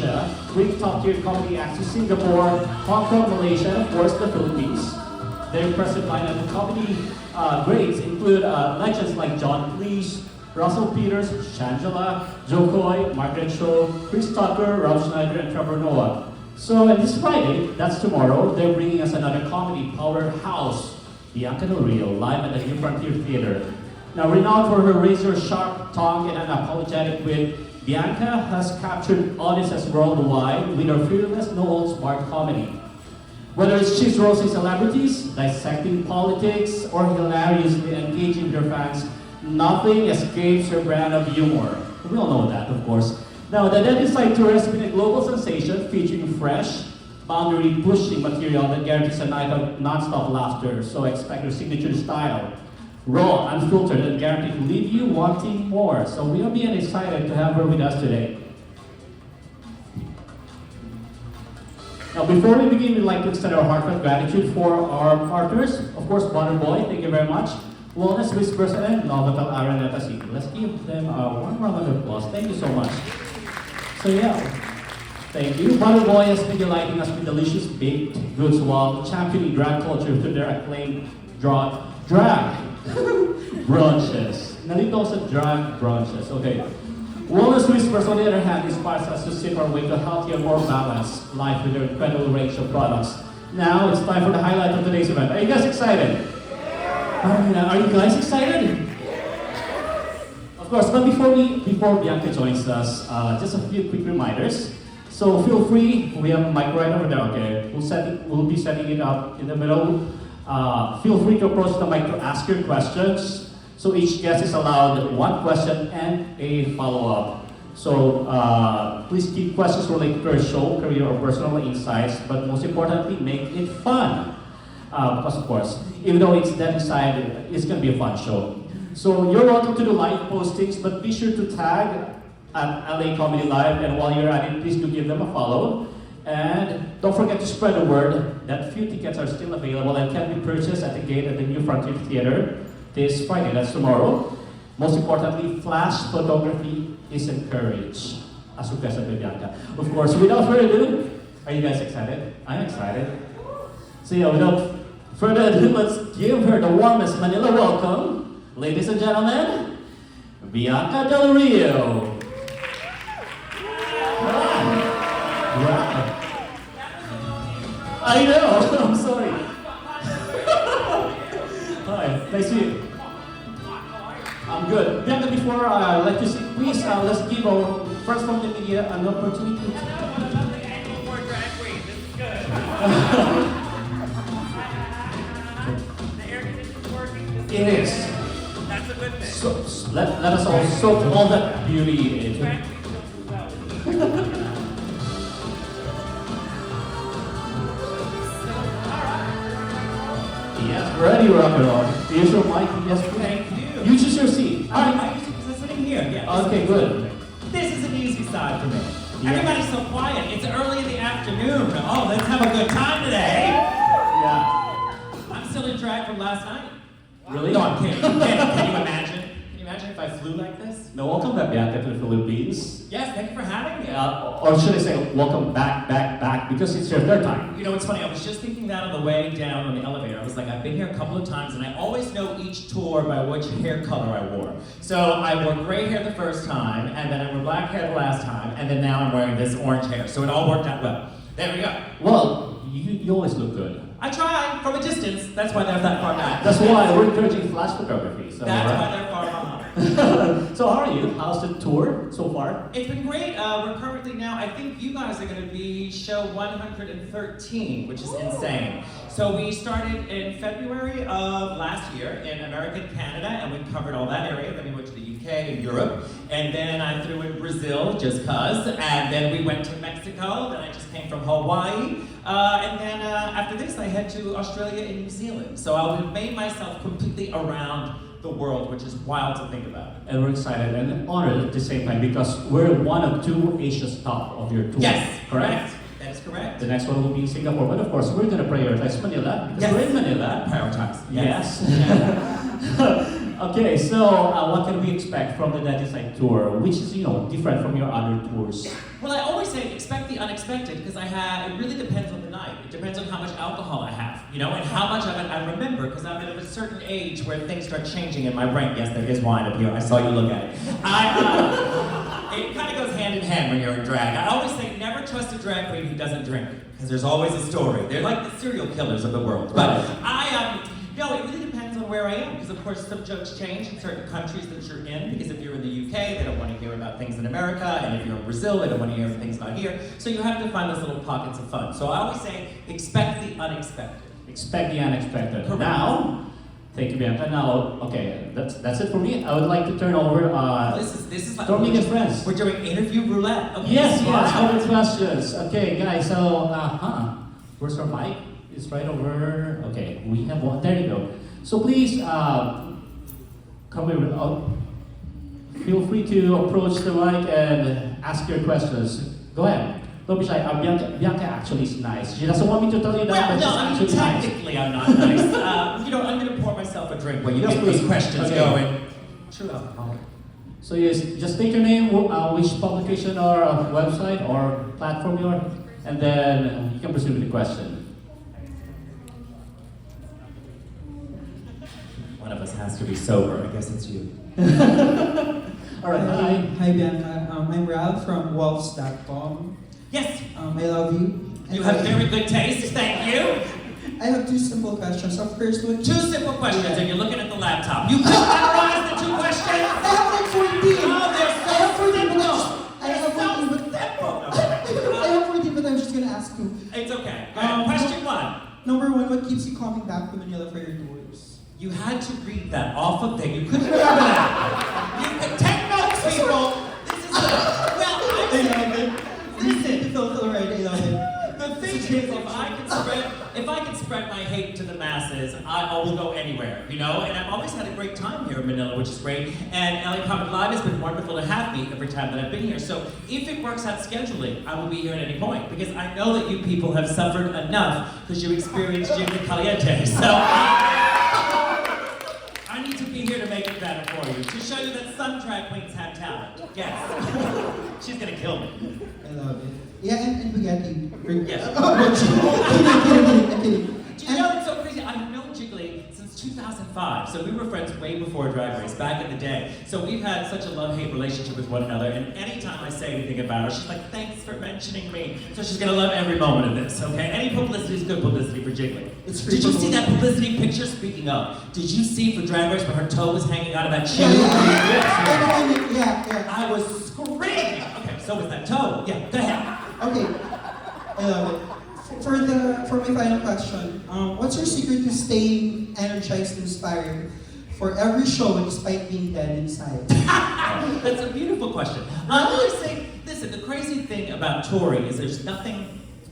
Asia, bring top-tier comedy acts to Singapore, Hong Kong, Malaysia, and of course the Philippines. Their impressive lineup of comedy greats include legends like John Cleese, Russell Peters, Shangela, Joe Coy, Margaret Cho, Chris Tucker, Rob Schneider, and Trevor Noah. So, and this Friday, that's tomorrow, they're bringing us another comedy powerhouse, Bianca Del Rio, live at the New Frontier Theater. Now, renowned for her razor-sharp tongue and unapologetic wit, Bianca has captured audiences worldwide with her fearless, no-holds-barred comedy. Whether it's she's roasting celebrities, dissecting politics, or hilariously engaging their fans, nothing escapes her brand of humor. We all know that, of course. Now, the Dead Inside Tour has been a global sensation, featuring fresh, boundary-pushing material that guarantees a night of non-stop laughter. So expect her signature style, raw, unfiltered, and guaranteed to leave you wanting more. So we are being excited to have her with us today. Now, before we begin, we'd like to extend our heartfelt gratitude for our partners. Of course, Butterboy, thank you very much. Wellness Whispers and Novotel Araneta City. Let's give them a warm round of applause. Thank you so much. So yeah, thank you. Butterboy has been delighting us with delicious baked goods while championing drag culture through their acclaimed drag brunches. Nalito sa drag brunches. Okay. Wellness Whispers, on the other hand, inspires us to sip our way to healthier, more balanced life with their incredible range of products. Now it's time for the highlight of today's event. Are you guys excited? Are you guys excited? Of course, but before Bianca joins us, just a few quick reminders. So feel free, we have a mic right over there, okay? We'll be setting it up in the middle. Feel free to approach the mic to ask your questions. So each guest is allowed one question and a follow-up. So please keep questions related to our show, career, or personal insights, but most importantly, make it fun. Because of course, even though it's Dead Inside, it's going to be a fun show. So you're welcome to do live postings, but be sure to tag at LA Comedy Live, and while you're at it, please do give them a follow. And don't forget to spread the word that few tickets are still available and can be purchased at the gate at the New Frontier Theater this Friday, that's tomorrow. Most importantly, flash photography is encouraged, as requested by Bianca. Of course, without further ado, are you guys excited? I'm excited. So yeah, without further ado, let's give her the warmest Manila welcome. Ladies and gentlemen, Bianca Del Rio. Wow. I know, I'm sorry. Hi, nice to meet you. I'm good. Bianca, before I let you see, please let's give our friends from the media an opportunity. It is. That's a good thing. So let us all soak all that beauty into. Yes, ready, rock and roll. Here's your mic. Yes, thank you. You choose your seat. I'm sitting here. Yeah. Okay, good. This is an easy side for me. Yeah. Everybody's so quiet. It's early in the afternoon. Oh, let's have a good time today. Yeah. I'm still in drag from last night. Really? No, I'm kidding. Can you imagine? Can you imagine if I flew like this? No, welcome back, Bianca, to the Philippines. Yes, thank you for having me. Or should I say, welcome back, because it's your third time. You know, it's funny, I was just thinking that on the way down on the elevator. I was like, I've been here a couple of times and I always know each tour by which hair color I wore. So I wore gray hair the first time, and then I wore black hair the last time, and then now I'm wearing this orange hair. So it all worked out well. There we go. Well, you always look good. I try from a distance. That's why they're that far back. That's why we're encouraging flash photography. So, That's right? why they're far behind. So how are you? How's the tour so far? It's been great. We're currently now, I think you guys are going to be show 113, which is insane. So we started in February of last year in America and Canada, and we covered all that area. Then we went to the UK and Europe, and then I threw in Brazil just cause, and then we went to Mexico, then I just came from Hawaii, and then after this I head to Australia and New Zealand. So I've made myself completely around the world, which is wild to think about. And we're excited and honored at the same time because we're one of two Asia stop of your tour. Yes, correct? That is correct. The next one will be in Singapore, but of course we're going to prioritize Manila because Yes. we're in Manila. Prioritize. Yes. Okay, so what can we expect from the Dead Inside tour, which is different from your other tours? Well, I always say expect the unexpected because it really depends on the night. It depends on how much alcohol I have, you know, and how much of it I remember because I'm at a certain age where things start changing in my brain. Yes, there is wine up here. I saw you look at it. It kind of goes hand in hand when you're in drag. I always say never trust a drag queen who doesn't drink because there's always a story. They're like the serial killers of the world. But no, it really depends on where I am, because of course some jokes change in certain countries that you're in, because if you're in the UK, they don't want to hear about things in America, and if you're in Brazil, they don't want to hear things about here. So you have to find those little pockets of fun. So I always say, expect the unexpected. Expect the unexpected. Correct. Now, thank you, Bianca. Now, okay, that's it for me. I would like to turn over This is like to our biggest friends. We're doing interview roulette. Okay, Yes, wow. open questions. Okay, guys, so, where's our mic? It's right over. Okay, we have one. There you go. So please, come over. Feel free to approach the mic and ask your questions. Go ahead. Don't be shy. Bianca actually is nice. She doesn't want me to tell you that, Well, but no, she's I mean, actually nice. technically I'm not nice. You know, I'm going to pour myself a drink while you get these questions Okay. going. True alcohol. So yes, just state your name, which publication or website or platform you're, and then you can proceed with the question. One of us has to be sober. I guess it's you. All right, hi. Hi Bianca, I'm Ralph from wolves.com. Yes, I love you. you have very good taste. Thank you. I have two simple questions. So first one, Two simple questions, and you're looking at the laptop. You could memorize the two questions. I have like 14. Oh, they're so simple. I have 14, but I have 14, but I'm just gonna ask you. It's okay. Go ahead. Question one. Number one, what keeps you coming back to Manila for your tours? You had to read that off of there. You couldn't remember that. You could take notes, people. This is well, I love it. listen. You feel right. I love it. The thing is, if I can spread my hate to the masses, I will go anywhere, you know? And I've always had a great time here in Manila, which is great. And LA Comic Live has been wonderful to have me every time that I've been here. So if it works out scheduling, I will be here at any point. Because I know that you people have suffered enough because you experienced Jiggy Caliente. So I need to be here to make it better for you. To show you that some drag queens have talent. Yes. She's gonna kill me. I love it. Yeah, and spaghetti. Yes. I'm kidding. Do you know it's so crazy? I've known Jiggly since 2005, so we were friends way before Drag Race, back in the day. So we've had such a love-hate relationship with one another, and anytime I say anything about her, she's like, thanks for mentioning me. So she's gonna love every moment of this, okay? Any publicity is good publicity for Jiggly. Did you see that publicity picture? Speaking of, did you see for Drag Race when her toe was hanging out of that shoe? Yeah. I was screaming! Okay, so was that toe. Yeah, go ahead. Okay, I love it. For my final question, what's your secret to staying energized and inspired for every show despite being dead inside? That's a beautiful question. I always say, listen, the crazy thing about touring is there's nothing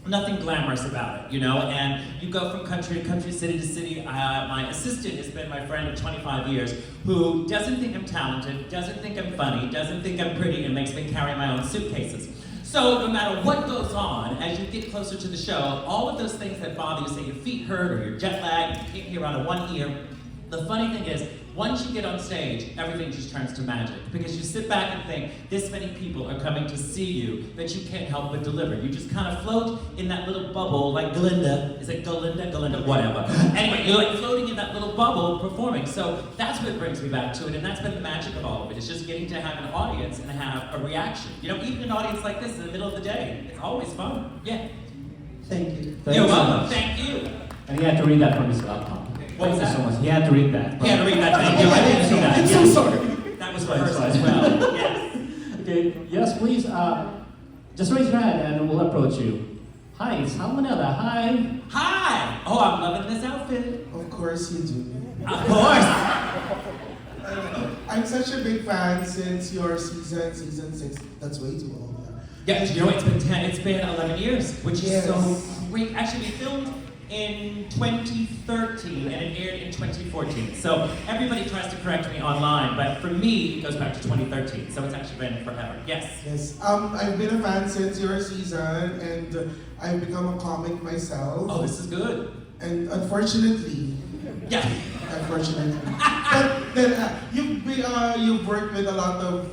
glamorous about it, you know? And you go from country to country, city to city. My assistant has been my friend of 25 years who doesn't think I'm talented, doesn't think I'm funny, doesn't think I'm pretty, and makes me carry my own suitcases. So no matter what goes on, as you get closer to the show, all of those things that bother you, say your feet hurt or you're jet lagged, you can't hear out of one ear, the funny thing is, once you get on stage, everything just turns to magic. Because you sit back and think, this many people are coming to see you that you can't help but deliver. You just kind of float in that little bubble like Glinda. Is it Galinda? Galinda, whatever. Anyway, you're like floating in that little bubble performing. So that's what brings me back to it, and that's been the magic of all of it. It's just getting to have an audience and have a reaction. You know, even an audience like this in the middle of the day, it's always fun. Yeah. Thank you. You're welcome. Thank you. And he had to read that from his laptop. What was Thank you that? so much. He had to read that. He had to read that. Thank you. I didn't see that. I'm so Yes. sorry. That was rehearsed as well. Yes. Okay, yes, please, just raise your hand and we'll approach you. Hi, it's Manila. Hi. Hi! Oh, I'm loving this outfit. Of course you do. Of course! I'm such a big fan since your season 6. That's way too old. Yeah, you know, it's been 11 years, which is Yes. so great. Actually, we filmed in 2013 and it aired in 2014. So everybody tries to correct me online, but for me, it goes back to 2013. So it's actually been forever. Yes. Yes. I've been a fan since your season, and I've become a comic myself. Oh, this is good. And unfortunately, Yeah. but then you've worked with a lot of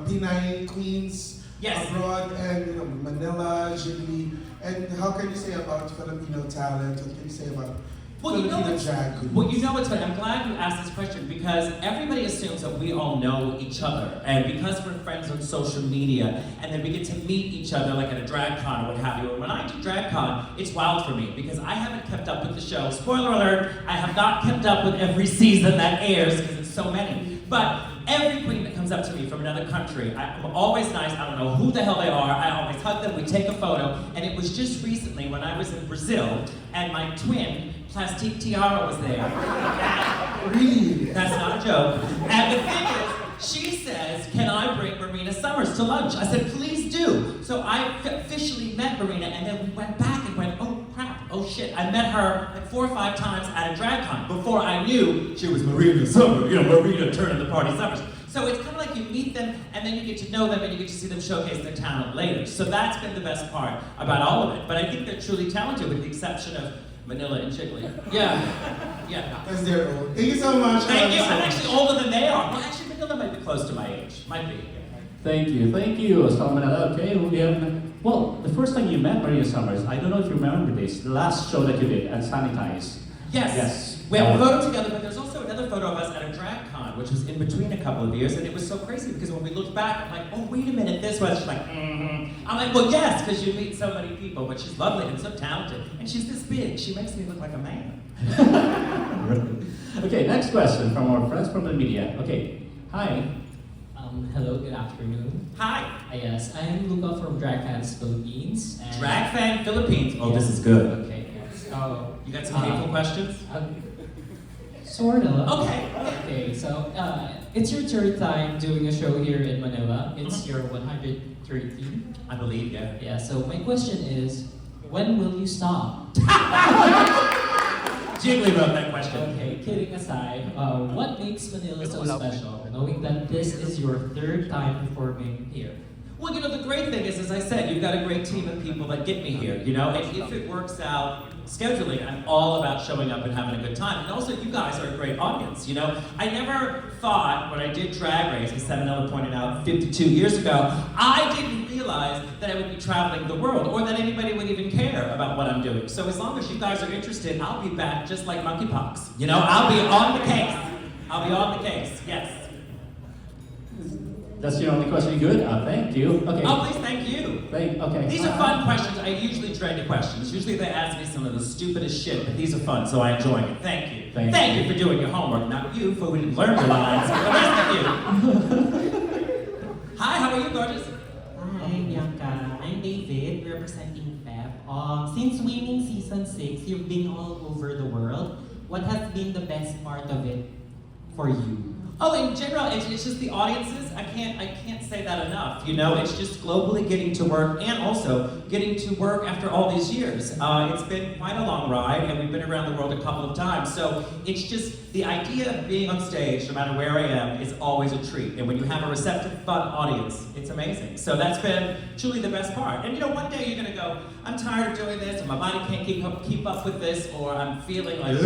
Pinay queens Yes. abroad and Manila, Ghibli. And how can you say about Filipino talent? What can you say about Filipino drag queens? Well, you know what's funny? I'm glad you asked this question because everybody assumes that we all know each other. And because we're friends on social media, and then we get to meet each other like at a drag con or what have you. And when I do drag con, it's wild for me because I haven't kept up with the show. Spoiler alert, I have not kept up with every season that airs because it's so many. But every queen that comes up to me from another country, I'm always nice. I don't know who the hell they are. I always hug them. We take a photo. And it was just recently when I was in Brazil and my twin, Plastique Tiara, was there. Really? That's not a joke. And the thing is, she says, can I bring Marina Summers to lunch? I said, please do. So I officially met Marina and then we went back and went, oh crap, oh shit. I met her like 4 or 5 times at a drag con before I knew she was Marina Summers, Marina turning the party Summers. So it's kind of like you meet them and then you get to know them and you get to see them showcase their talent later. So that's been the best part about all of it. But I think they're truly talented with the exception of Manila and Chigley. Yeah. Because they're old. Thank you so much. Thank you. I'm actually older than they are. Well, actually, Manila might be close to my age. Might be. Thank you. So Manila, okay, we have, well, the first time you met Maria Summers, I don't know if you remember this, the last show that you did at Sanitize. Yes. We have a photo together, but there's also another photo of us at a drag con, which was in between a couple of years, and it was so crazy because when we looked back, I'm like, oh, wait a minute, this was. She's like, mm-hmm. I'm like, well, yes, because you meet so many people, but she's lovely and so talented, and she's this big. She makes me look like a man. Okay, next question from our friends from the media. Okay, hi. Hello, good afternoon. Hi. Yes, I am Luca from Drag Fans Philippines. And Drag Fan Philippines. Oh, Yes. this is good. Okay, yes. So, You got some hateful questions? Sort of. Okay. Okay, so it's your third time doing a show here in Manila. It's your 113. I believe, yeah. Yeah, so my question is, when will you stop? Jiggly wrote that question. Okay, kidding aside, what makes Manila so special, knowing that this is your third time performing here? Well, the great thing is, as I said, you've got a great team of people that get me here, and if it works out scheduling, I'm all about showing up and having a good time. And also, you guys are a great audience, I never thought when I did Drag Race, as Seven pointed out 52 years ago, I didn't realize that I would be traveling the world or that anybody would even care about what I'm doing. So as long as you guys are interested, I'll be back just like monkeypox. I'll be on the case. I'll be on the case, yes. That's your only question. Good. Thank you. Okay. Oh, please, thank you. Okay. These are fun questions. I usually dread the questions. Usually they ask me some of the stupidest shit, but these are fun, so I enjoy it. Thank you. Thank you for doing your homework. Not you, for we didn't learn your lines, but the rest of you. Hi, how are you, gorgeous? Hi, Bianca. I'm David, representing PEP. Since winning season 6, you've been all over the world. What has been the best part of it for you? Oh, in general, it's just the audiences. I can't say that enough. It's just globally getting to work and also getting to work after all these years. It's been quite a long ride, and we've been around the world a couple of times. So it's just the idea of being on stage, no matter where I am, is always a treat. And when you have a receptive, fun audience, it's amazing. So that's been truly the best part. And one day you're gonna go, I'm tired of doing this, and my body can't keep up with this, or I'm feeling like,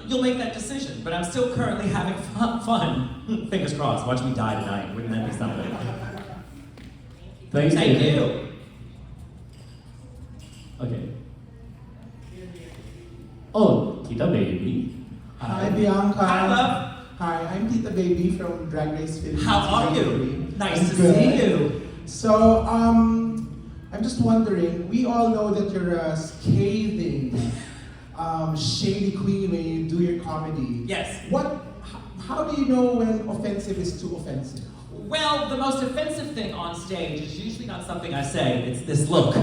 you'll make that decision. But I'm still currently having fun. Fingers crossed. Watch me die tonight. Wouldn't that be something? Thank you. Okay. Oh, Tita Baby. Hi, Bianca. Hi, love. Hi, I'm Tita Baby from Drag Race Philippines. How are you? Nice I'm to good. see you. So, I'm just wondering, we all know that you're a scathing, shady queen when you do your comedy. Yes. How do you know when offensive is too offensive? Well, the most offensive thing on stage is usually not something I say, it's this look.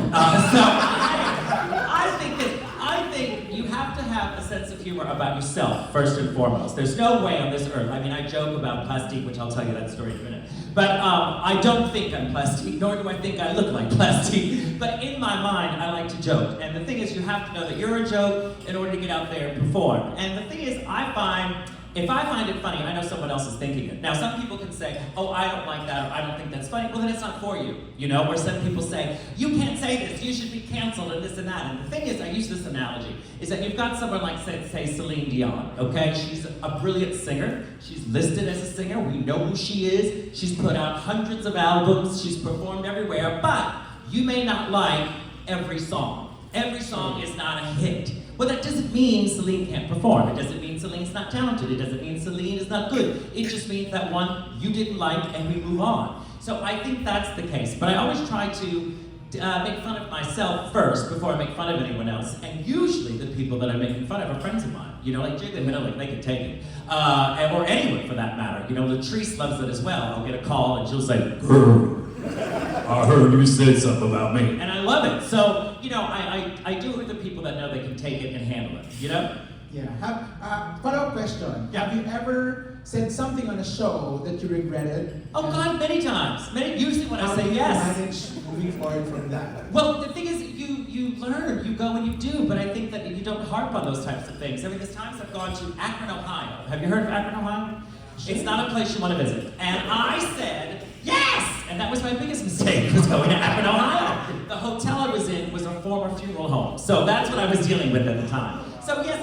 I think you have to have a sense of humor about yourself, first and foremost. There's no way on this earth, I joke about plastique, which I'll tell you that story in a minute. But I don't think I'm plastique, nor do I think I look like plastique. But in my mind, I like to joke. And the thing is, you have to know that you're a joke in order to get out there and perform. And the thing is, I find If I find it funny, I know someone else is thinking it. Now, some people can say, oh, I don't like that, or I don't think that's funny. Well, then it's not for you, you know? Or some people say, you can't say this, you should be canceled, and this and that. And the thing is, I use this analogy, is that you've got someone like, say Celine Dion, okay? She's a brilliant singer. She's listed as a singer. We know who she is. She's put out hundreds of albums. She's performed everywhere. But you may not like every song. Every song is not a hit. Well, that doesn't mean Celine can't perform. It doesn't mean Celine's not talented. It doesn't mean Celine is not good. It just means that one you didn't like and we move on. So I think that's the case. But I always try to make fun of myself first before I make fun of anyone else. And usually the people that I'm making fun of are friends of mine. You know, like Jiggly Middle, they can take it. Or anyone for that matter. You know, Latrice loves it as well. I'll get a call and she'll say, "Girl, I heard you said something about me." And I love it. So, you know, I do it with the people that know they can take it and handle it, you know? Yeah. Follow-up question. Yeah. Have you ever said something on a show that you regretted? Oh God, many times. Usually when I say How yes. do you manage moving forward from that? Well, the thing is, you learn, you go and you do, but I think that you don't harp on those types of things. I mean, there's times I've gone to Akron, Ohio. Have you heard of Akron, Ohio? It's not a place you want to visit. And I said, yes! And that was my biggest mistake, was going to Akron, Ohio. The hotel I was in was a former funeral home. So that's what I was dealing with at the time. So yes,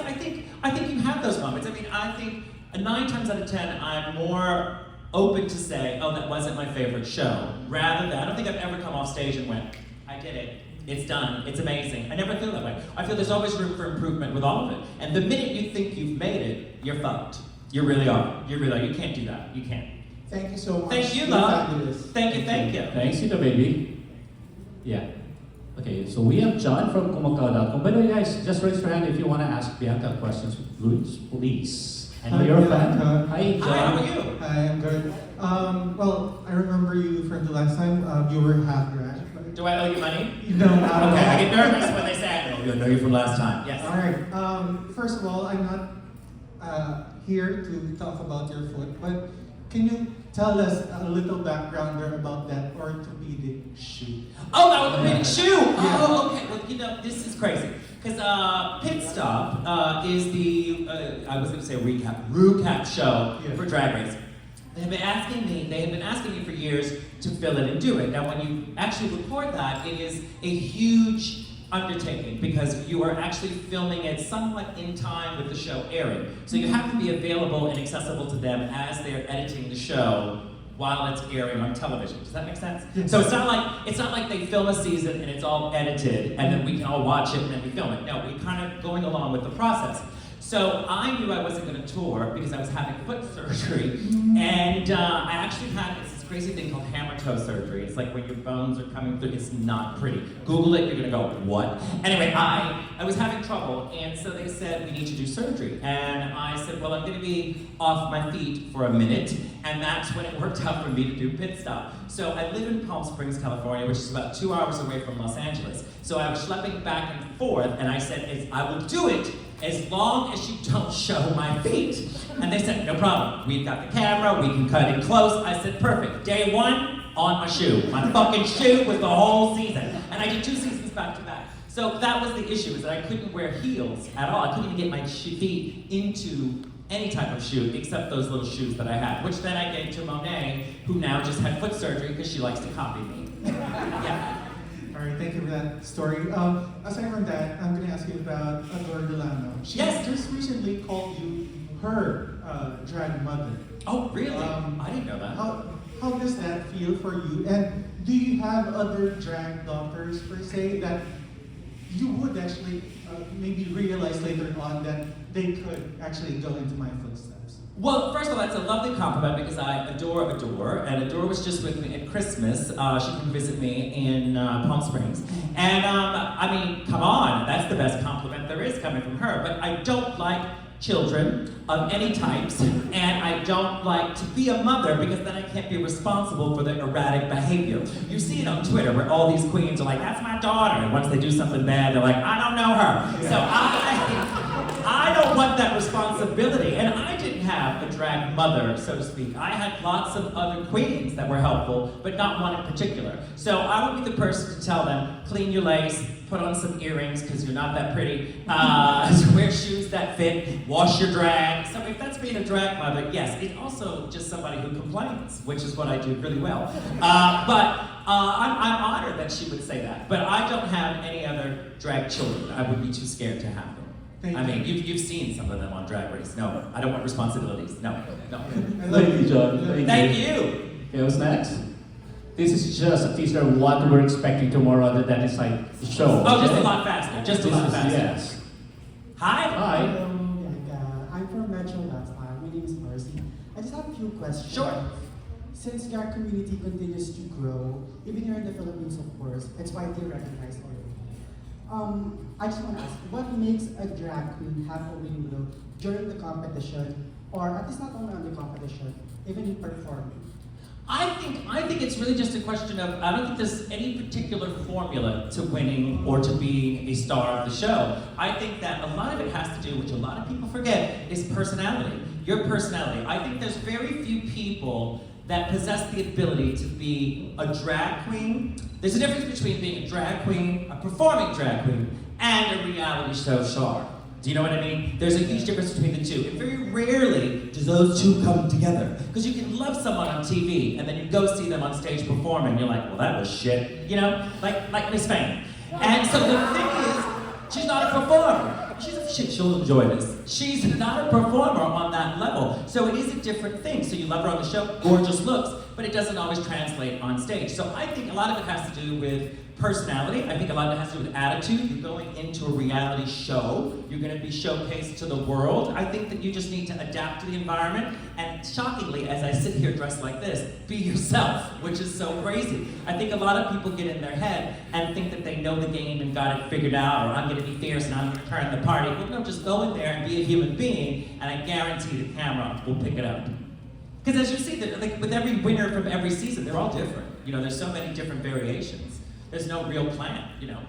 I think you have those moments. I mean, I think 9 times out of 10, I'm more open to say, oh, that wasn't my favorite show, rather than, I don't think I've ever come off stage and went, I did it. It's done. It's amazing. I never feel that way. I feel there's always room for improvement with all of it. And the minute you think you've made it, you're fucked. You really are. You really are. You can't do that. You can't. Thank you so much. Thank you, You're love. fabulous. Thank you. Thanks, Ito Baby. Yeah. Okay, so we have John from Kumakaw.com. By the way, guys, just raise your hand if you want to ask Bianca questions. Please. I know Hi, you're a fan. Bianca. Hi, John. Hi, how are you? Hi, I'm good. Well, I remember you from the last time. You were half drag. Do I owe you money? No, not at all. Okay, I get nervous when they say, I know you from last time. Yes. All right. First of all, I'm not here to talk about your foot, but can you tell us a little background about that orthopedic shoe? Oh, that was a big shoe! Yeah. Oh, okay. Well, you know, this is crazy. Because Pit Stop is the, I was going to say recap show Yeah. for Drag Race. They have been asking me for years to fill in and do it. Now, when you actually record that, it is a huge undertaking because you are actually filming it somewhat in time with the show airing. So you have to be available and accessible to them as they're editing the show while it's airing on television. Does that make sense? Yes. So it's not like they film a season and it's all edited and then we can all watch it and then we film it. No, we're kind of going along with the process. So I knew I wasn't going to tour because I was having foot surgery, and I actually had this crazy thing called hammer toe surgery. It's like when your bones are coming through. It's not pretty. Google it. You're going to go, what? Anyway, I was having trouble, and so they said we need to do surgery, and I said, well, I'm going to be off my feet for a minute, and that's when it worked out for me to do Pit Stop. So I live in Palm Springs, California, which is about 2 hours away from Los Angeles. So I was schlepping back and forth, and I said, I will do it as long as you don't show my feet. And they said, no problem. We've got the camera, we can cut it close. I said, perfect. Day 1, on my shoe. My fucking shoe was the whole season. And I did 2 seasons back to back. So that was the issue, is that I couldn't wear heels at all. I couldn't even get my feet into any type of shoe except those little shoes that I had, which then I gave to Monet, who now just had foot surgery because she likes to copy me. Yeah. All right, thank you for that story. Aside from that, I'm going to ask you about Adore Delano. She Yes. just recently called you her drag mother. Oh, really? I didn't know that. How does that feel for you? And do you have other drag daughters per se that you would actually maybe realize later on that they could actually go into my footsteps? Well, first of all, that's a lovely compliment because I adore Adore, and Adore was just with me at Christmas. She came visit me in Palm Springs. And I mean, come on, that's the best compliment there is coming from her. But I don't like children of any types, and I don't like to be a mother because then I can't be responsible for their erratic behavior. You see it on Twitter where all these queens are like, that's my daughter, and once they do something bad, they're like, I don't know her. So I don't don't want that responsibility. And I didn't have a drag mother, so to speak. I had lots of other queens that were helpful, but not one in particular. So I would be the person to tell them, clean your lace, put on some earrings because you're not that pretty, wear shoes that fit, wash your drag. So if that's being a drag mother, yes. It's also just somebody who complains, which is what I do really well. I'm honored that she would say that. But I don't have any other drag children. I would be too scared to have them. Thank I you. mean, you've seen some of them on Drag Race. No, I don't want responsibilities. No. Thank you, John. Thank you. Okay, what's next? This is just a teaser of what we're expecting tomorrow, that is like the show. Oh, just okay? a lot faster. Just a This lot is- faster. Yes. Hi. Hi. Hello, Bianca. I'm from Metro Labs. My name is Marcy. I just have a few questions. Sure. Since drag community continues to grow, even here in the Philippines, of course, it's widely recognized already. I just want to ask, what makes a drag queen have a winning look during the competition, or at least not only on the competition, even in performing? I think it's really just a question of, I don't think there's any particular formula to winning or to being a star of the show. I think that a lot of it has to do, which a lot of people forget, is personality. Your personality. I think there's very few people that possess the ability to be a drag queen. There's a difference between being a drag queen, a performing drag queen, and a reality show star. Do you know what I mean? There's a huge difference between the two. And very rarely do those two come together. Because you can love someone on TV, and then you go see them on stage perform, and you're like, well, that was shit. You know? Like Miss Fame. And so the thing is, she's not a performer. She'll enjoy this. She's not a performer on that level. So it is a different thing. So you love her on the show, gorgeous looks, but it doesn't always translate on stage. So I think a lot of it has to do with personality. I think a lot of it has to do with attitude. You're going into a reality show. You're going to be showcased to the world. I think that you just need to adapt to the environment. And shockingly, as I sit here dressed like this, be yourself, which is so crazy. I think a lot of people get in their head and think that they know the game and got it figured out, or I'm going to be fierce and I'm going to turn the party. Well, no, just go in there and be a human being, and I guarantee the camera will pick it up. Because as you see, like with every winner from every season, they're all different. You know, there's so many different variations. There's no real plan, you know.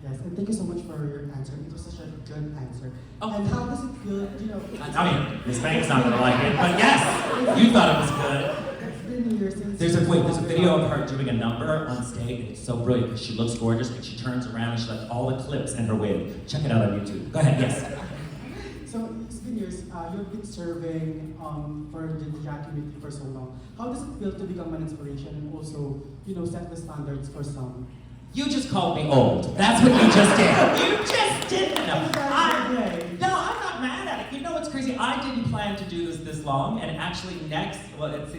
Yes, and thank you so much for your answer. It was such a good answer. Oh. And how does it feel, you know? I mean, Miss Banks not gonna like it, but yes, you thought it was good. It's been years since. There's a video of her doing a number on stage, and it's so brilliant because she looks gorgeous, and she turns around and she left all the clips in her wig. Check it out on YouTube. Go ahead, yes. So it's been years. You've been serving for the drag community for so long. How does it feel to become an inspiration and also, you know, set the standards for some? You just called me old. That's what you just did. You just didn't know. No, I'm not mad at it. You know what's crazy? I didn't plan to do this long, and actually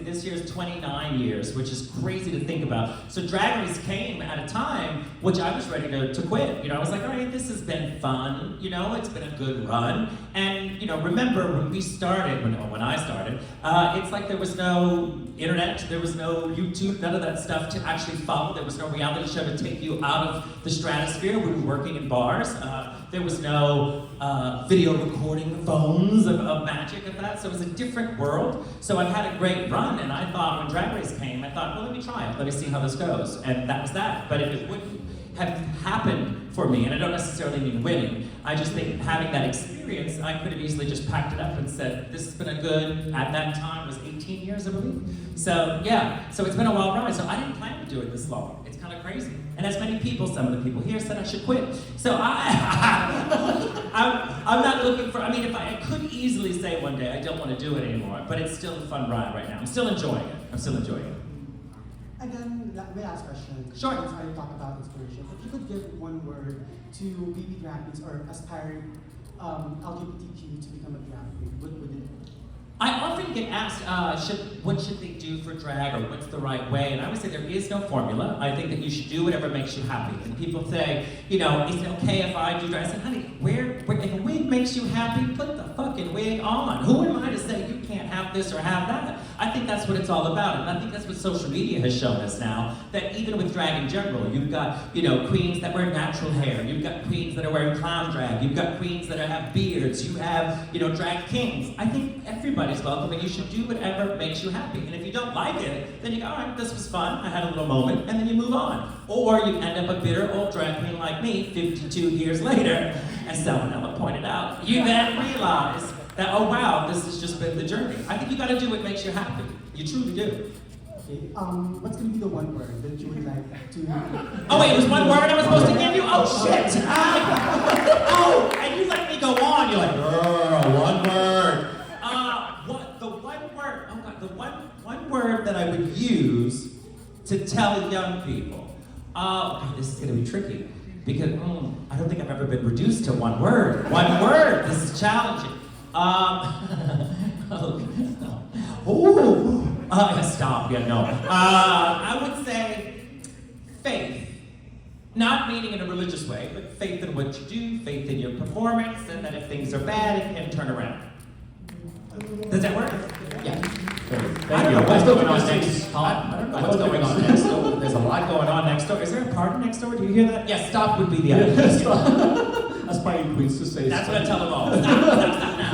this year is 29 years, which is crazy to think about. So Drag Race came at a time which I was ready to quit. You know, I was like, all right, this has been fun. You know, it's been a good run. And you know, remember when we started, when I started, it's like there was no internet, there was no YouTube, none of that stuff to actually follow. There was no reality show to take you out of the stratosphere. We were working in bars. There was no video recording phones of magic of that. So it was a different world. So I've had a great run, and I thought when Drag Race came, I thought, well, let me try it. Let me see how this goes. And that was that. But if it wouldn't have happened for me, and I don't necessarily mean winning, I just think having that experience, I could have easily just packed it up and said, this has been a good, at that time, was 18 years, I believe. So yeah, so it's been a wild ride. So I didn't plan to do it this long. It's kind of crazy. And as many people, some of the people here said I should quit. So I'm not looking for, I mean, if I could easily say one day I don't want to do it anymore, but it's still a fun ride right now. I'm still enjoying it. I'm still enjoying it. And then my last question. Sure. Since I talk about inspiration, if you could give one word to baby drag queens or aspiring LGBTQ to become a drag queen, what would it be? I often get asked, what should they do for drag, or what's the right way? And I would say there is no formula. I think that you should do whatever makes you happy. And people say, you know, is it okay if I do drag? I said, honey, if a wig makes you happy, put the fucking wig on. Who am I to say you can't have this or have that? I think that's what it's all about. And I think that's what social media has shown us now, that even with drag in general, you've got, you know, queens that wear natural hair. You've got queens that are wearing clown drag. You've got queens that have beards. You have, you know, drag kings. I think everybody's welcome, and you should do whatever makes you happy. And if you don't like it, then you go, all right, this was fun. I had a little moment, and then you move on. Or you end up a bitter old drag queen like me, 52 years later, As Salmonella pointed out, you then realize that, oh wow, this has just been the journey. I think you gotta do what makes you happy. You truly do. Okay, what's gonna be the one word that you would like to? Oh wait, it was one word I was supposed to give you? Oh shit! Oh, and you let me go on. You're like, one word. What the one word? Oh god, the one word that I would use to tell young people. God, this is gonna be tricky because I don't think I've ever been reduced to one word. One word. This is challenging. Stop. Yeah, no. I would say faith. Not meaning in a religious way, but faith in what you do, faith in your performance, and that if things are bad, it can turn around. Does that work? Yeah. Thank you. What's going on next? I don't know what's going on next door. There's a lot going on next door. Is there a party next door? Do you hear that? Yes, stop would be the idea. Aspiring queens to say. That's what I tell them all. Stop now.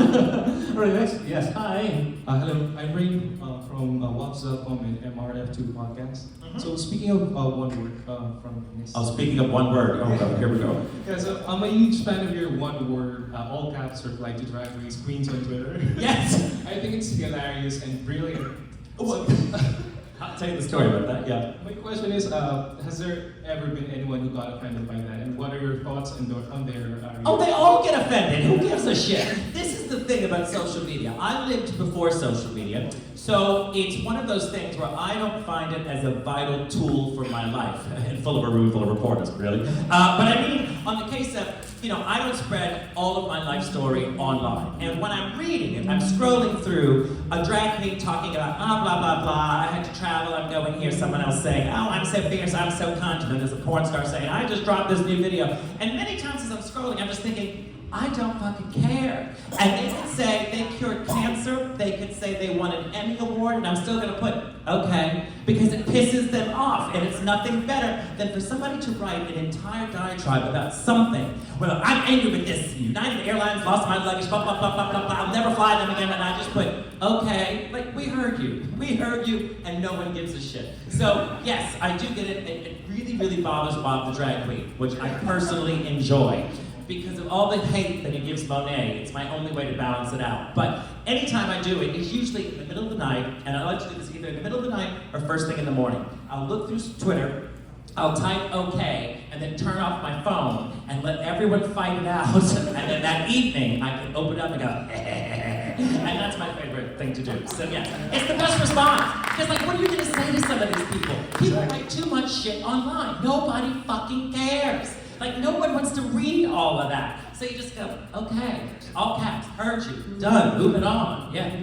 All right, next. Yes, hi. Hello, I'm Rain from WhatsApp and MRF2 podcast. So speaking of one word from Miss. Oh, speaking of one word. Oh, God, here we go. Yeah, so I'm a huge fan of your one word, all caps reply to Drag Race Queens on Twitter. Yes. I think it's hilarious and brilliant. I'll tell you the story about that, yeah. My question is, has there ever been anyone who got offended by that? And what are your thoughts on their Oh, they all get offended. Who gives a shit? This is the thing about social media. I lived before social media, so it's one of those things where I don't find it as a vital tool for my life. And full of a room full of reporters, really. But I mean, on the case of, I don't spread all of my life story online. And when I'm reading it, I'm scrolling through a drag queen talking about, blah, blah, blah. I had to travel, I'm going here. Someone else saying, oh, I'm so fierce, I'm so confident. There's a porn star saying, I just dropped this new video. And many times as I'm scrolling, I'm just thinking, I don't fucking care. And they could say they cured cancer, they could say they won an Emmy Award, and I'm still gonna put, okay, because it pisses them off, and it's nothing better than for somebody to write an entire diatribe about something. Well, I'm angry with this. United Airlines lost my luggage, blah, blah, blah, blah, blah, blah. I'll never fly them again, and I just put, okay, like, we heard you, and no one gives a shit. So, yes, I do get it. It really, really bothers Bob the Drag Queen, which I personally enjoy. Because of all the hate that he gives Monet, it's my only way to balance it out. But anytime I do it, it's usually in the middle of the night, and I like to do this either in the middle of the night or first thing in the morning. I'll look through Twitter, I'll type okay, and then turn off my phone and let everyone fight it out. And then that evening, I can open up and go, and that's my favorite thing to do. So yeah, it's the best response. Because like, what are you gonna say to some of these people? People write too much shit online. Nobody fucking cares. Like, no one wants to read all of that. So you just go, okay, all caps, heard you, done, moving on, yeah.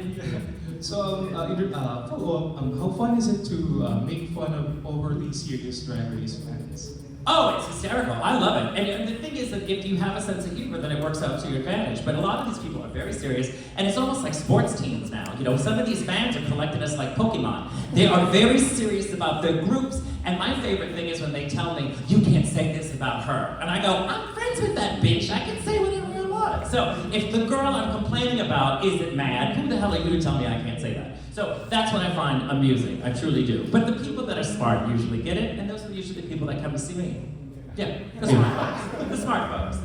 So, follow-up, how fun is it to make fun of overly serious Drag Race fans? Oh, it's hysterical. I love it. And the thing is that if you have a sense of humor, then it works out to your advantage. But a lot of these people are very serious, and it's almost like sports teams now. Some of these fans are collecting us like Pokemon. They are very serious about their groups, and my favorite thing is when they tell me, you can't say this about her. And I go, I'm friends with that bitch. I can say whatever I want. So if the girl I'm complaining about isn't mad, who the hell are you to tell me I can't say that? So that's what I find amusing. I truly do. But the people that are smart usually get it, and those are usually the people that come to see me. Yeah, the smart folks. The smart folks.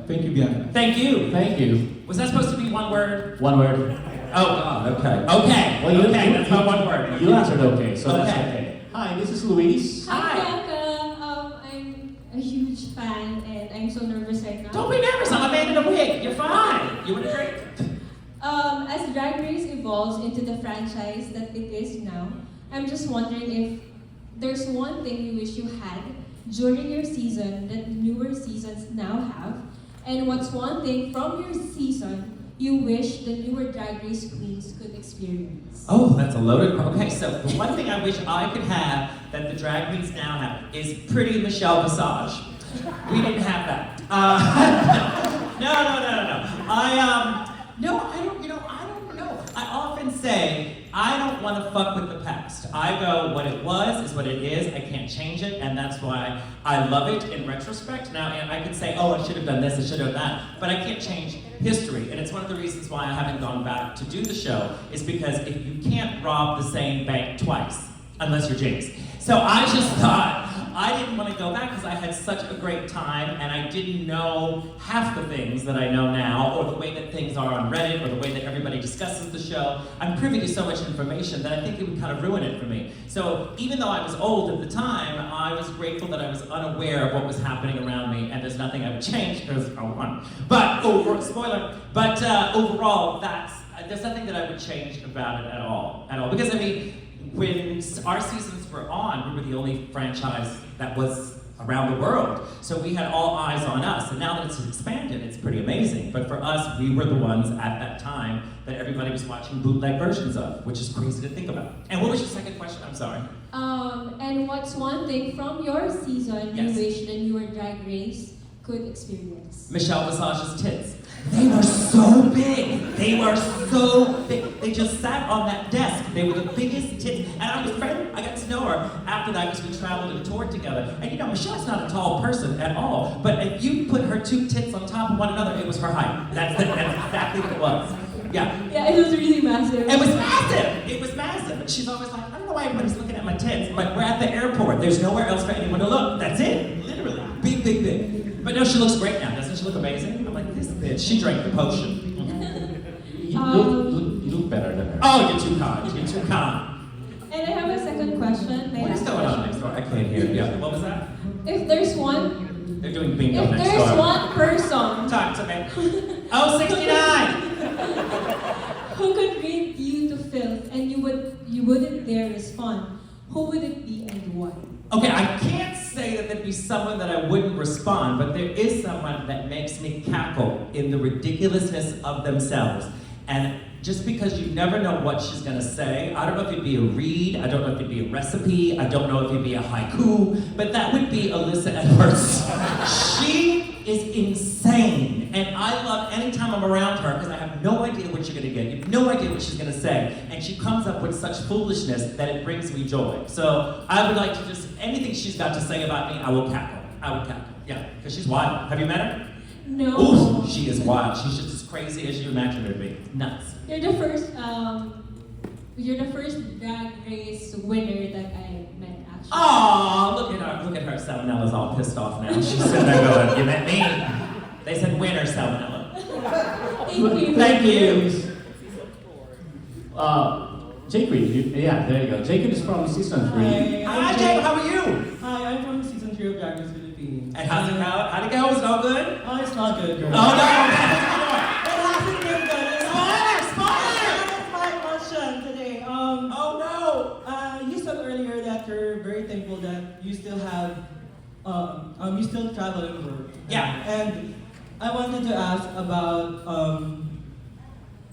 Thank you, Bianca. Thank you. Thank you. Was that supposed to be one word? One word. Oh God. Okay. Okay. Well, okay. That's not one word. You answered okay, so that's Okay. okay. Hi, this is Luis. Hi. Bianca. I'm a huge fan and I'm so nervous right now. Don't be nervous. I'm a man in a wig. You're fine. You want a drink? As Drag Race evolves into the franchise that it is now, I'm just wondering if there's one thing you wish you had during your season that newer seasons now have, and what's one thing from your season you wish the newer Drag Race queens could experience? Oh, that's a loaded. Okay, so the one thing I wish I could have that the drag queens now have is pretty Michelle Visage. We didn't have that. No. I don't know. I often say, I don't want to fuck with the past. I go, what it was is what it is. I can't change it, and that's why I love it in retrospect. Now, I could say, oh, I should have done this, I should have done that, but I can't change history, and it's one of the reasons why I haven't gone back to do the show, is because if you can't rob the same bank twice, unless you're Jinx. So I just thought, I didn't want to go back because I had such a great time and I didn't know half the things that I know now, or the way that things are on Reddit, or the way that everybody discusses the show. I'm privy to so much information that I think it would kind of ruin it for me. So even though I was old at the time, I was grateful that I was unaware of what was happening around me, and there's nothing I would change because I won. But, spoiler, but overall, there's nothing that I would change about it at all. Because I mean, when our seasons were on, we were the only franchise that was around the world. So we had all eyes on us. And now that it's expanded, it's pretty amazing. But for us, we were the ones at that time that everybody was watching bootleg versions of, which is crazy to think about. And what was your second question? I'm sorry. And what's one thing from your season Yes. you wish the newer Drag Race could experience? Michelle Visage's tits. They were so big. They were so big. They just sat on that desk. They were the biggest tits. And I got to know her after that because we traveled and toured together. And you know, Michelle's not a tall person at all. But if you put her two tits on top of one another, it was her height. That's exactly what it was. Yeah. Yeah, it was really massive. It was massive. It was massive. And she's always like, I don't know why everybody's looking at my tits. I'm like, we're at the airport. There's nowhere else for anyone to look. That's it. Literally. Big, big, big. But no, she looks great now. Doesn't she look amazing? I'm like, this bitch. She drank the potion. You look better than her. Oh, you're too kind. You're too kind. And I have a second question. What is going on next door? I can't hear. Yeah. What was that? If there's one, They're doing bingo if next there's door. one person Talk to me. Oh, 69! who could read you to filth and you wouldn't dare respond, who would it be and why? Okay, I can't say that there'd be someone that I wouldn't respond, but there is someone that makes me cackle in the ridiculousness of themselves. And just because you never know what she's gonna say, I don't know if it'd be a read, I don't know if it'd be a recipe, I don't know if it'd be a haiku, but that would be Alyssa Edwards. She is insane, and I love anytime I'm around her because I have no idea what you're gonna get. You have no idea what she's gonna say, and she comes up with such foolishness that it brings me joy. So I would like to just, anything she's got to say about me, I will cackle. I would cackle, yeah, because she's wild. Have you met her? No. Ooh, she is wild. She's just as crazy as you imagine her to be. Nuts. You're the first Drag Race winner that I met, actually. Oh, look at her. Salmonella's all pissed off now. She's sitting there going, you met me. They said winner, Salmonella. Thank you. Thank you. Jacob, yeah, there you go. Jacob is from season 3. Hi, Jacob, how are you? Hi, I'm from season 3 of Drag Race Philippines. And how'd it go? Was it all good? Oh, it's not good, girl. Oh, no! It hasn't been good. Spoiler! That's my question today. Oh, You said earlier that you're very thankful that you still have, you still travel and work. Yeah. And I wanted to ask about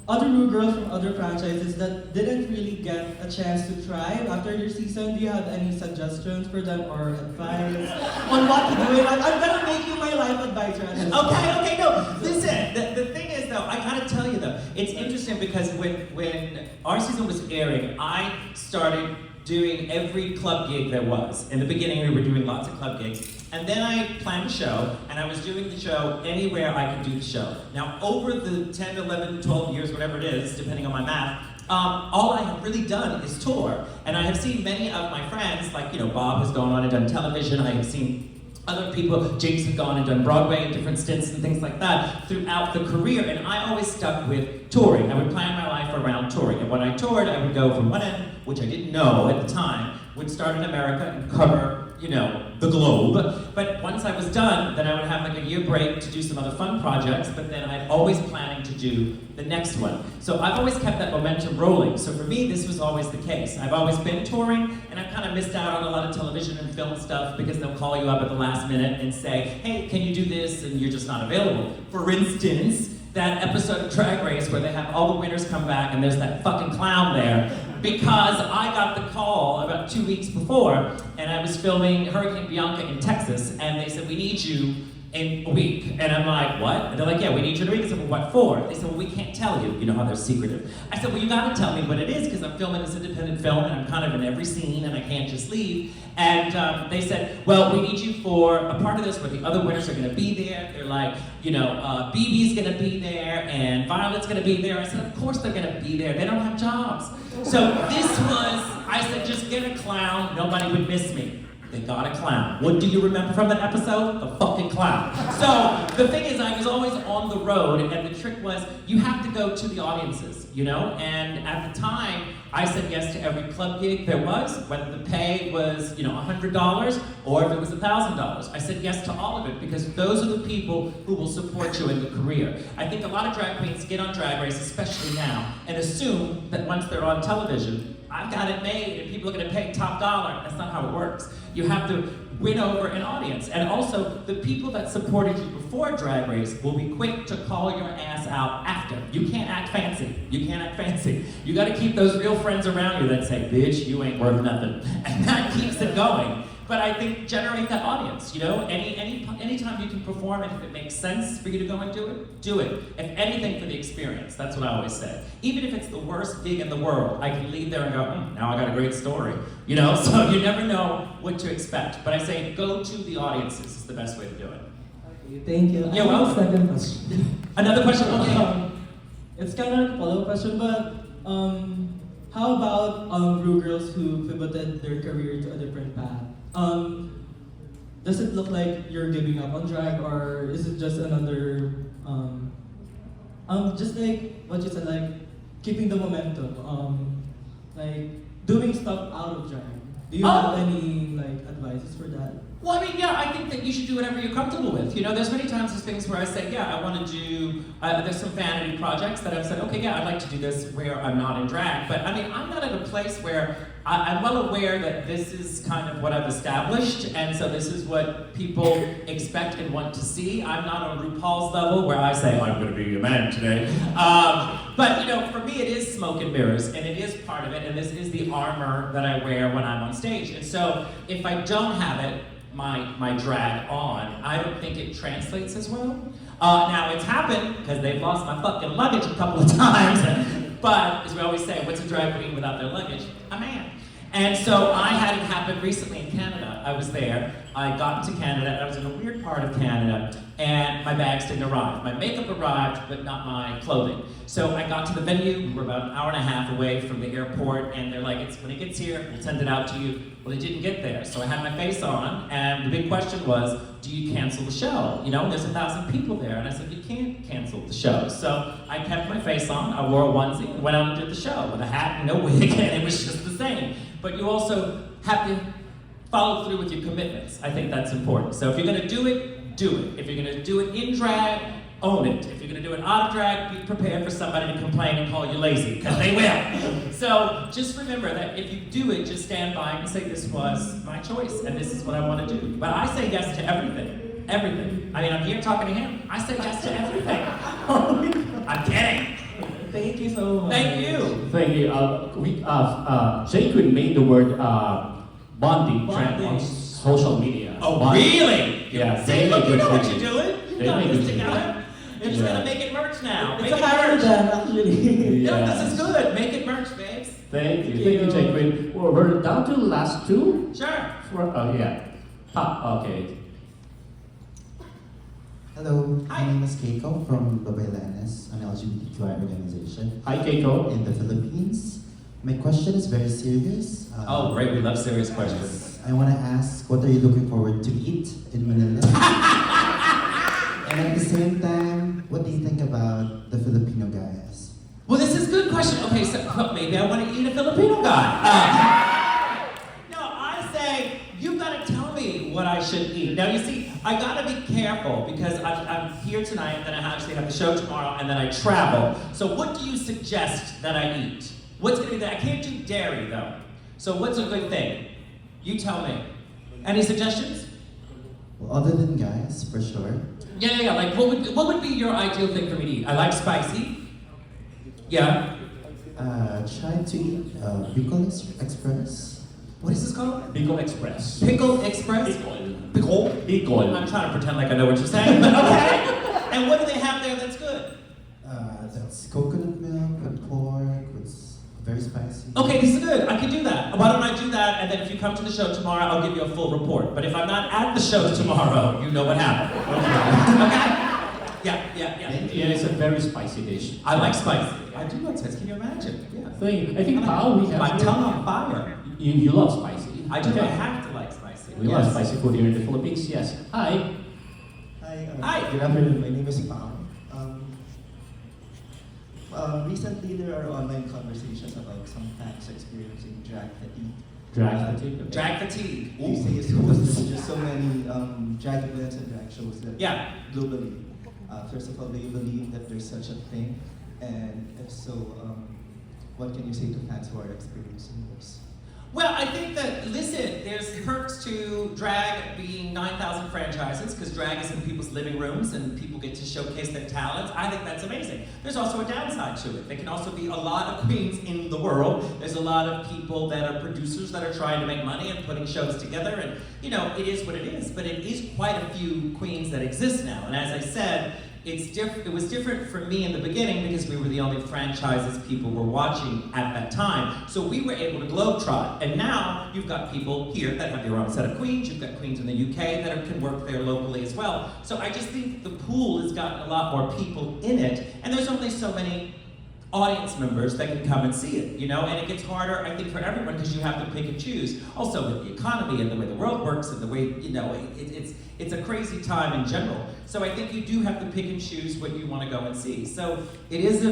other new girls from other franchises that didn't really get a chance to try after your season. Do you have any suggestions for them or advice on what to do? I'm gonna make you my life advisor. At this point. Okay, no. Listen, the thing is though, I gotta tell you though, it's interesting because when our season was airing, I started doing every club gig there was. In the beginning, we were doing lots of club gigs. And then I planned a show, and I was doing the show anywhere I could do the show. Now, over the 10, 11, 12 years, whatever it is, depending on my math, all I have really done is tour. And I have seen many of my friends, like, you know, Bob has gone on and done television. I have seen other people, Jinx have gone and done Broadway and different stints and things like that throughout the career, and I always stuck with touring. I would plan my life around touring, and when I toured, I would go from one end, which I didn't know at the time, would start in America and cover, you know, the globe. But once I was done, then I would have like a year break to do some other fun projects, but then I'm always planning to do the next one. So I've always kept that momentum rolling. So for me, this was always the case. I've always been touring, and I've kind of missed out on a lot of television and film stuff because they'll call you up at the last minute and say, hey, can you do this? And you're just not available. For instance, that episode of Drag Race where they have all the winners come back and there's that fucking clown there, because I got the call about 2 weeks before, and I was filming Hurricane Bianca in Texas, and they said, we need you in a week. And I'm like, what? And they're like, yeah, we need you in a week. I said, well, what for? They said, well, we can't tell you. You know how they're secretive. I said, well, you gotta tell me what it is, because I'm filming this independent film, and I'm kind of in every scene, and I can't just leave. And they said, well, we need you for a part of this where the other winners are gonna be there. They're like, you know, BB's gonna be there, and Violet's gonna be there. I said, of course they're gonna be there. They don't have jobs. So this was, I said, just get a clown, nobody would miss me. they got a clown. What do you remember from that episode? The fucking clown. So the thing is, I was always on the road, and the trick was you have to go to the audiences, you know? And at the time, I said yes to every club gig there was, whether the pay was, you know, $100 or if it was $1,000. I said yes to all of it because those are the people who will support you in the career. I think a lot of drag queens get on Drag Race, especially now, and assume that once they're on television, I've got it made and people are gonna pay top dollar. That's not how it works. You have to win over an audience. And also, the people that supported you before Drag Race will be quick to call your ass out after. You can't act fancy. You can't act fancy. You gotta keep those real friends around you that say, bitch, you ain't worth nothing. And that keeps it going. But I think generate that audience, you know? Anytime you can perform and if it makes sense for you to go and do it. If anything, for the experience. That's what I always say. Even if it's the worst gig in the world, I can leave there and go, now I got a great story. You know, so you never know what to expect. But I say go to the audiences is the best way to do it. Okay, thank you. You're welcome. Second question. Another question? Okay. It's kind of like a follow-up question, but how about Ru girls who pivoted their career to a different path? Does it look like you're giving up on drag, or is it just another, just like what you said, like keeping the momentum, like doing stuff out of drag? Do you have any like advices for that? Well, I mean, yeah, I think that you should do whatever you're comfortable with. You know, there's many times there's things where I say, yeah, I want to do, there's some vanity projects that I've said, okay, yeah, I'd like to do this where I'm not in drag. But I mean, I'm not at a place where I'm well aware that this is kind of what I've established, and so this is what people expect and want to see. I'm not on RuPaul's level where I say, I'm going to be a man today. But, you know, for me, it is smoke and mirrors, and it is part of it, and this is the armor that I wear when I'm on stage. And so if I don't have it, my drag on, I don't think it translates as well. Now it's happened because they've lost my fucking luggage a couple of times, but as we always say, what's a drag queen without their luggage? A man. And so I had it happen recently in Canada. I was there, I got into Canada, I was in a weird part of Canada, and my bags didn't arrive. My makeup arrived, but not my clothing. So I got to the venue, we were about an hour and a half away from the airport, and they're like, when it gets here, we'll send it out to you. Well, it didn't get there, so I had my face on, and the big question was, do you cancel the show? You know, there's 1,000 people there, and I said, you can't cancel the show. So I kept my face on, I wore a onesie, and went out and did the show with a hat and a wig, and it was just the same. But you also have to follow through with your commitments. I think that's important. So if you're gonna do it, do it. If you're gonna do it in drag, own it. If you're gonna do it out of drag, be prepared for somebody to complain and call you lazy, because they will. So just remember that if you do it, just stand by and say, this was my choice, and this is what I wanna do. But I say yes to everything, everything. I mean, I'm here talking to him. I say yes to everything. I'm kidding. Thank you so much. Thank you. Thank you. Jay Quinn made the word bonding trend on social media. Oh, Bonding. really? Yeah. See, look, you know what you're trend. doing. You They got make this it together. You're just Yeah. gonna make it merch now. Make It's it a hard merch. done, actually. Yeah, this is good. Make it merch, babes. Thank you, Jay Quinn. Well, we're down to the last two. Sure. Yeah. Okay. Hello, Hi. my name is Keiko from Babaylanes, an LGBTQI organization Hi, Keiko. in the Philippines. My question is very serious. Oh, great. We love serious questions. I want to ask, what are you looking forward to eat in Manila? And at the same time, what do you think about the Filipino guys? Well, this is a good question. Okay, so maybe I want to eat a Filipino guy. No, I say, you gotta tell me what I should eat. Now, you see, I gotta be careful because I'm here tonight, and then I actually have the show tomorrow, and then I travel. So what do you suggest that I eat? What's gonna be that? I can't do dairy, though. So what's a good thing? You tell me. Any suggestions? Well, other than guys, for sure. Yeah. Like, what would be your ideal thing for me to eat? I like spicy. Yeah. Try to eat Pickle Express. What is this called? Pickle Express. Pickle Express? Pickle. Pickle. I'm trying to pretend like I know what you're saying, but okay. And what do they have there that's good? That's coconut milk with pork, with very spicy. Okay, this is good. I can do that. Why don't I do that, and then if you come to the show tomorrow, I'll give you a full report. But if I'm not at the show tomorrow, you know what happened. Okay? Yeah. It's a very spicy dish. I like spicy. I do like spicy. Can you imagine? Yeah. I think Pao, we have My tongue on fire. You love spicy. I do. Okay. I have to like spicy. We love spicy food here in the Philippines. Yes. Hi. Hi, Hi. good afternoon. My name is Pao. Recently, there are online conversations about some fans experiencing drag fatigue. Drag fatigue. Okay. Drag fatigue. These days, because there's just so many drag events and drag shows that Yeah. globally. First of all, do you believe that there's such a thing? And if so, what can you say to fans who are experiencing this? Well, I think that, listen, there's perks to drag being 9,000 franchises, because drag is in people's living rooms and people get to showcase their talents. I think that's amazing. There's also a downside to it. There can also be a lot of queens in the world. There's a lot of people that are producers that are trying to make money and putting shows together, and, you know, it is what it is, but it is quite a few queens that exist now. And as I said, it was different for me in the beginning because we were the only franchises people were watching at that time. So we were able to globetrot. And now you've got people here that have their own set of queens. You've got queens in the UK that can work there locally as well. So I just think the pool has gotten a lot more people in it. And there's only so many audience members that can come and see it, you know? And it gets harder, I think, for everyone because you have to pick and choose. Also with the economy and the way the world works and the way, you know, it's a crazy time in general. So I think you do have to pick and choose what you want to go and see. So it is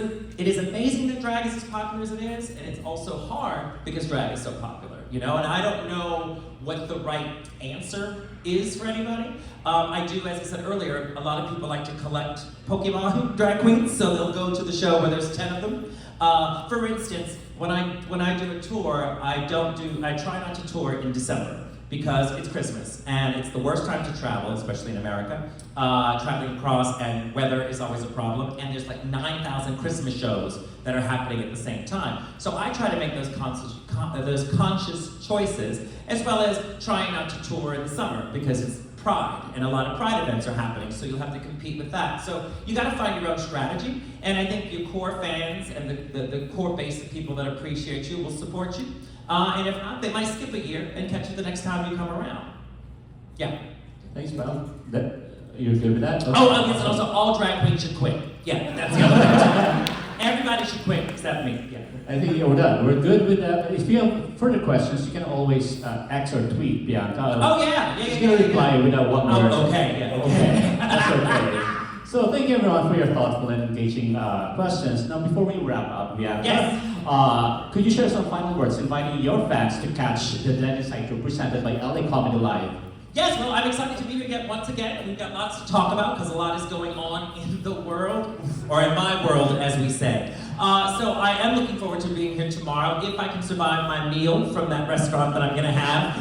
amazing that drag is as popular as it is, and it's also hard because drag is so popular, you know? And I don't know what the right answer is for anybody. I do, as I said earlier, a lot of people like to collect Pokemon drag queens, so they'll go to the show where there's 10 of them. For instance, when I do a tour, I try not to tour in December because it's Christmas and it's the worst time to travel, especially in America. Traveling across and weather is always a problem, and there's like 9,000 Christmas shows that are happening at the same time. So I try to make those conscious choices, as well as trying not to tour in the summer because it's Pride, and a lot of Pride events are happening, so you'll have to compete with that. So you gotta find your own strategy, and I think your core fans and the core base of people that appreciate you will support you. And if not, they might skip a year and catch you the next time you come around. Yeah. Thanks, pal. You're good with that? Okay. Oh, yes, and also all drag queens should quit. Yeah, that's the other thing. Everybody should quit except me. Yeah. I think we're done. We're good with that. If you have further questions, you can always X or tweet Bianca. Oh, yeah. She's going to reply without one word. Oh, okay, yeah, okay. That's okay. So thank you everyone for your thoughtful and engaging questions. Now before we wrap up, Bianca, yes. Could you share some final words inviting your fans to catch the Lenny Cycle presented by LA Comedy Live? Yes, well, I'm excited to be here again once again. We've got lots to talk about because a lot is going on in the world, or in my world, as we say. So I am looking forward to being here tomorrow, if I can survive my meal from that restaurant that I'm going to have.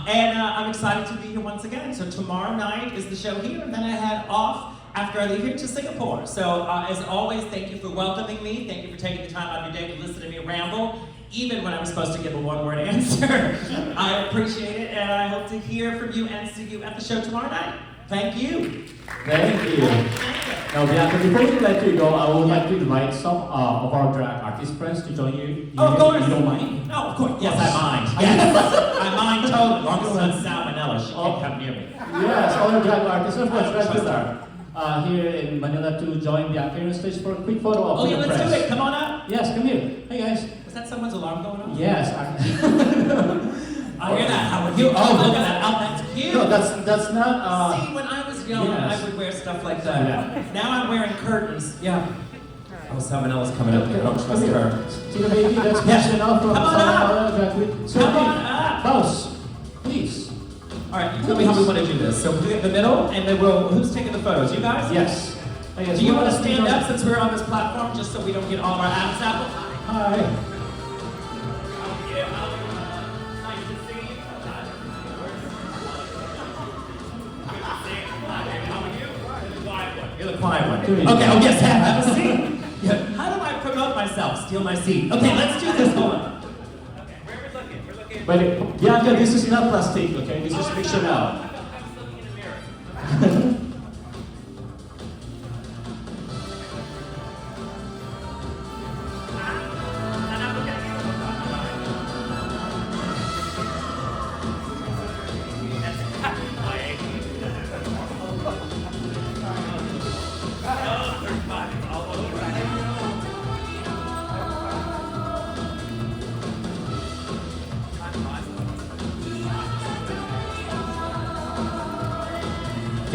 And I'm excited to be here once again. So tomorrow night is the show here, and then I head off after I leave here to Singapore. So as always, thank you for welcoming me. Thank you for taking the time out of your day to listen to me ramble, even when I was supposed to give a one-word answer. I appreciate it, and I hope to hear from you and see you at the show tomorrow night. Thank you. Thank you. Now, Bianca, before we let you go, I would like to invite some of our drag artist friends to join you. Oh, of course. You don't mind? No, of course. Yes, I mind. Yes, I mind totally. As long as it's not salmonella, she can't come near me. Yes, all our drag artists, of course, Red Star. Here in Manila to join Bianca on stage for a quick photo of Oh yeah, the let's press. do it. Come on up. Yes, come here. Hey guys. Was that someone's alarm going off? Yes. I hear that. How are you? Oh, look at that. Oh, that's cute. No, that's not. See, when I was young, yes. I would wear stuff like that. Yeah. Now I'm wearing curtains. Yeah. Oh, someone else coming up here. Don't trust her. See the baby? That's question enough from Come on up. Come on up. Boss, please. All right, you tell me how we want to do this. So we get the middle, and then who's taking the photos? You guys? Yes. Do you want to stand up since we're on this platform, just so we don't get all of our abs out? Hi. Nice to see you. You're the quiet one. Okay, oh yes, have a seat. Yeah. How do I promote myself? Steal my seat. Okay, let's do this. Hold on. Okay, where are we looking? We're looking. But Bianca, this is not plastic, okay? This is fiction now. I'm looking in the mirror.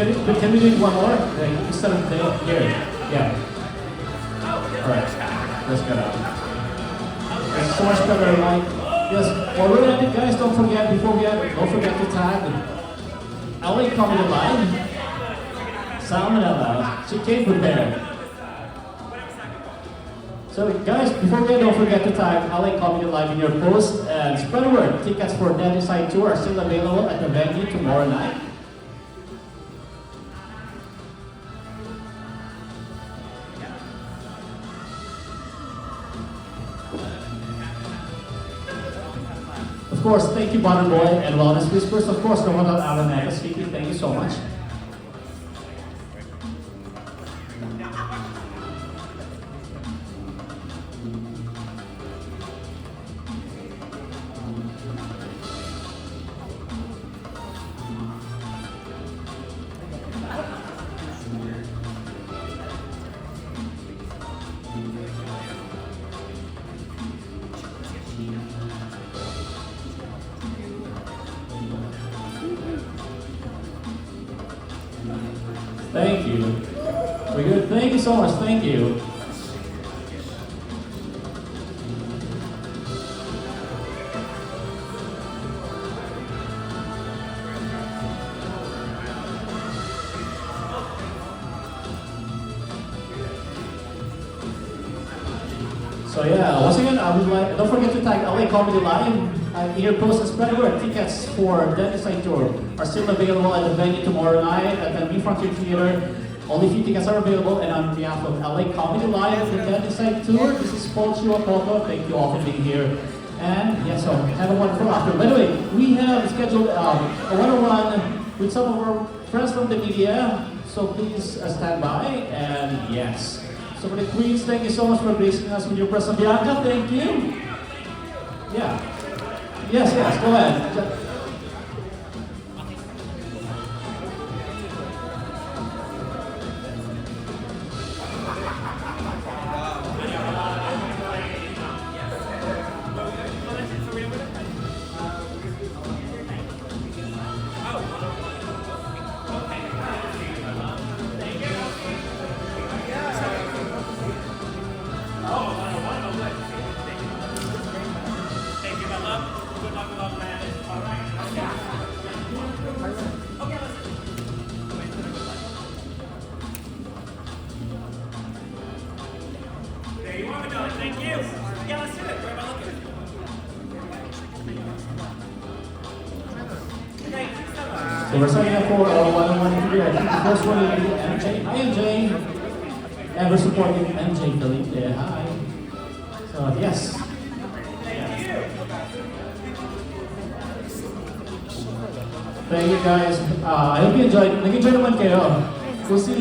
can we do one more? Like, instead of here. Yeah. Alright. Let's get out. It's so much better, like, yes, while we're at it, guys, don't forget to tag LA Comedy Live. Salmonella. She came prepared. So guys, before we don't forget to tag LA Comedy Live in your post and spread the word. Tickets for Dead Inside Tour are still available at the venue tomorrow night. Of course, thank you Butterboy and Wellness Whispers. Of course, the one out Alan speaking. Thank you so much. Thank you. We're good. Thank you so much. Thank you. So yeah, once again, I would like, don't forget to tag LA Comedy Live in your post and spread the word. Tickets for Dead Inside Tour are still available at the venue tomorrow night at the New Frontier Theater. Only few tickets are available, and on behalf of LA Comedy Live, the Dead Inside Tour, this is Paul Chihuahua. Thank you all for being here. And yes, so have a wonderful afternoon. By the way, we have scheduled a one-on-one with some of our friends from the media, so please stand by, and yes. So for the Queens, thank you so much for gracing us with your presence. Bianca, thank you. Yeah. Yes, go ahead. So we're signing up for our one-on-one interview. I think the first one will be MJ. Hi MJ. Ever supporting MJ Felipe. Hi. So yes. Thank you guys. I hope you enjoyed. Nag-enjoy naman kayo. We'll see you.